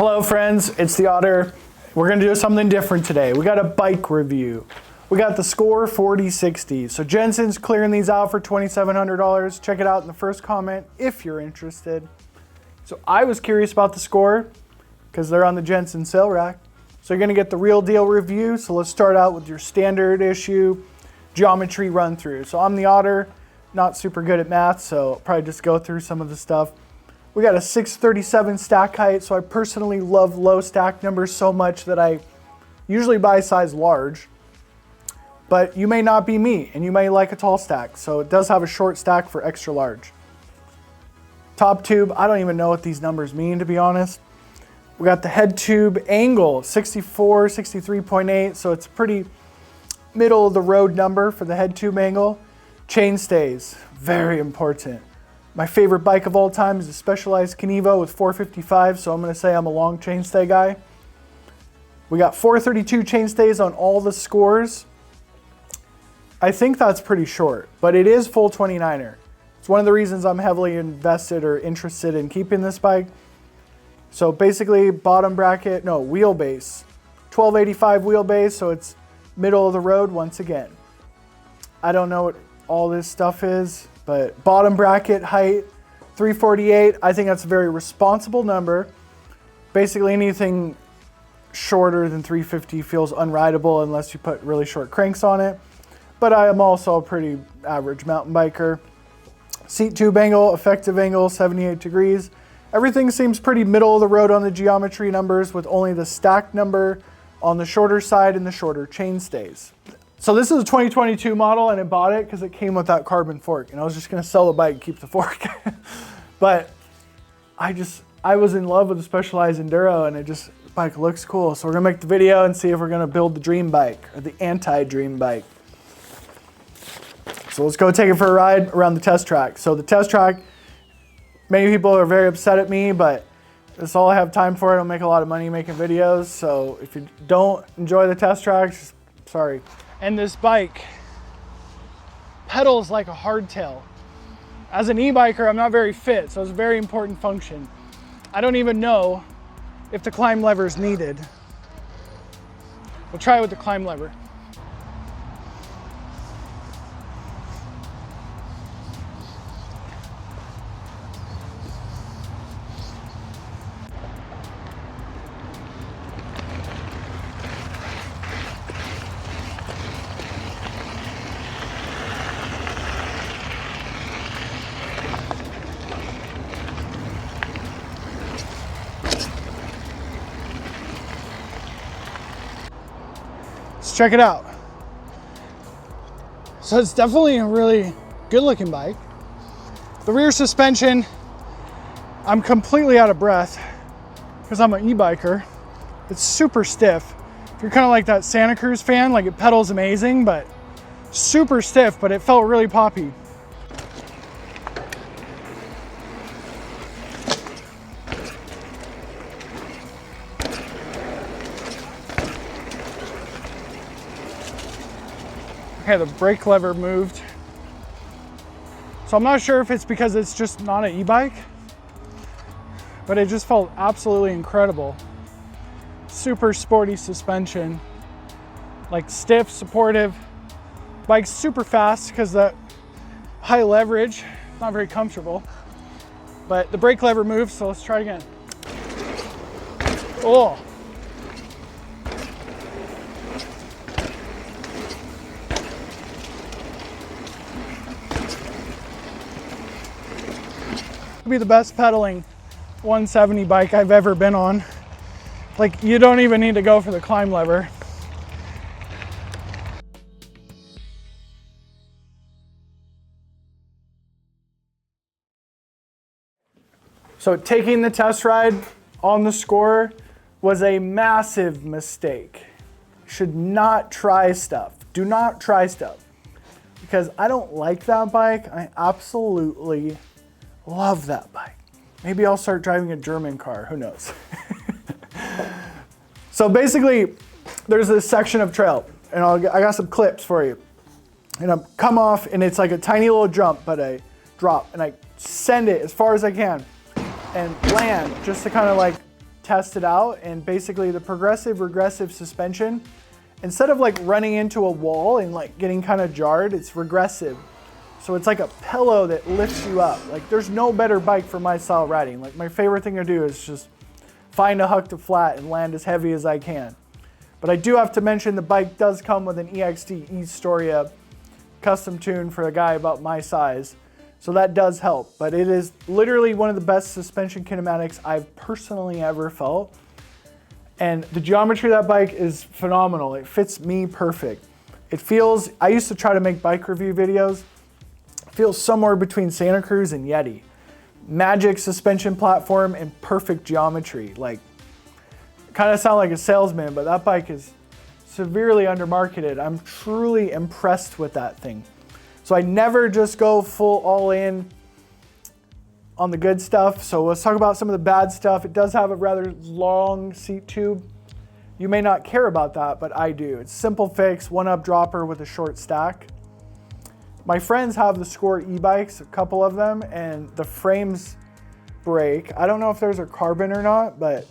Hello friends, it's the Otter. We're gonna do something different today. We got a bike review. We got the Scor 4060. So Jensen's clearing these out for $2,700. Check it out in the first comment if you're interested. So I was curious about the Scor because they're on the Jensen sale rack. So you're gonna get the real deal review. So let's start out with your standard issue geometry run through. So I'm the Otter, not super good at math, so I'll probably just go through some of the stuff. We got a 637 stack height, so I personally love low stack numbers so much that I usually buy size large. But you may not be me, and you may like a tall stack, so it does have a short stack for extra large. Top tube, I don't even know what these numbers mean, to be honest. We got the head tube angle, 64, 63.8, so it's a pretty middle of the road number for the head tube angle. Chain stays, very important. My favorite bike of all time is a Specialized Kenevo with 455, so I'm going to say I'm a long chainstay guy. We got 432 chainstays on all the Scors. I think that's pretty short, but it is full 29er. It's one of the reasons I'm heavily invested or interested in keeping this bike. So basically bottom bracket, no, wheelbase. 1285 wheelbase, so it's middle of the road once again. I don't know what all this stuff is, but bottom bracket height, 348. I think that's a very responsible number. Basically anything shorter than 350 feels unrideable unless you put really short cranks on it. But I am also a pretty average mountain biker. Seat tube angle, effective angle, 78 degrees. Everything seems pretty middle of the road on the geometry numbers with only the stack number on the shorter side and the shorter chain stays. So this is a 2022 model and I bought it because it came with that carbon fork and I was just gonna sell the bike and keep the fork. But I was in love with the Specialized Enduro and the bike looks cool. So we're gonna make the video and see if we're gonna build the dream bike or the anti-dream bike. So let's go take it for a ride around the test track. So the test track, many people are very upset at me, but that's all I have time for. I don't make a lot of money making videos. So if you don't enjoy the test tracks, sorry. And this bike pedals like a hardtail. As an e-biker, I'm not very fit, so it's a very important function. I don't even know if the climb lever is needed. We'll try it with the climb lever. Let's check it out. So it's definitely a really good looking bike. The rear suspension, I'm completely out of breath because I'm an e-biker. It's super stiff. If you're kind of like that Santa Cruz fan, like it pedals amazing, but super stiff, but it felt really poppy. Okay, the brake lever moved. So I'm not sure if it's because it's just not an e-bike, but it just felt absolutely incredible. Super sporty suspension, like stiff, supportive. Bike's super fast because the high leverage, not very comfortable. But the brake lever moved, so let's try it again. Oh. Be the best pedaling 170 bike I've ever been on. Like, you don't even need to go for the climb lever. So taking the test ride on the Scor was a massive mistake. Should not try stuff. Do not try stuff. Because I don't like that bike. I absolutely love that bike. Maybe I'll start driving a German car, who knows? So basically, there's this section of trail, and I got some clips for you. And I come off, and it's like a tiny little jump, but I drop, and I send it as far as I can, and land, just to kind of like tested out, and basically the progressive regressive suspension, instead of like running into a wall and like getting kind of jarred, it's regressive. So it's like a pillow that lifts you up. Like there's no better bike for my style riding. Like my favorite thing to do is just find a huck to flat and land as heavy as I can. But I do have to mention the bike does come with an EXT E-Storia custom tune for a guy about my size. So that does help, but it is literally one of the best suspension kinematics I've personally ever felt. And the geometry of that bike is phenomenal. It fits me perfect. It feels, I used to try to make bike review videos. It feels somewhere between Santa Cruz and Yeti. Magic suspension platform and perfect geometry. Like, kind of sound like a salesman, but that bike is severely undermarketed. I'm truly impressed with that thing. So I never just go full all in on the good stuff. So let's talk about some of the bad stuff. It does have a rather long seat tube. You may not care about that, but I do. It's simple fix, one up dropper with a short stack. My friends have the Scor e-bikes, a couple of them, and the frames break. I don't know if there's a carbon or not, but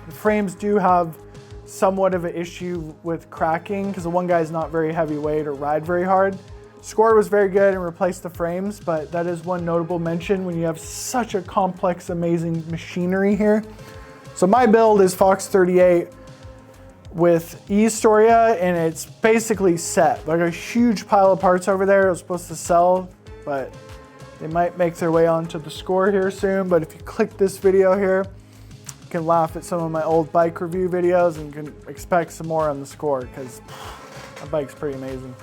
the frames do have somewhat of an issue with cracking because the one guy's not very heavyweight or ride very hard. Scor was very good and replaced the frames, but that is one notable mention when you have such a complex, amazing machinery here. So my build is Fox 38 with E-Storia, and it's basically set. Like a huge pile of parts over there I was supposed to sell, but they might make their way onto the Scor here soon. But if you click this video here, you can laugh at some of my old bike review videos and can expect some more on the Scor because that bike's pretty amazing.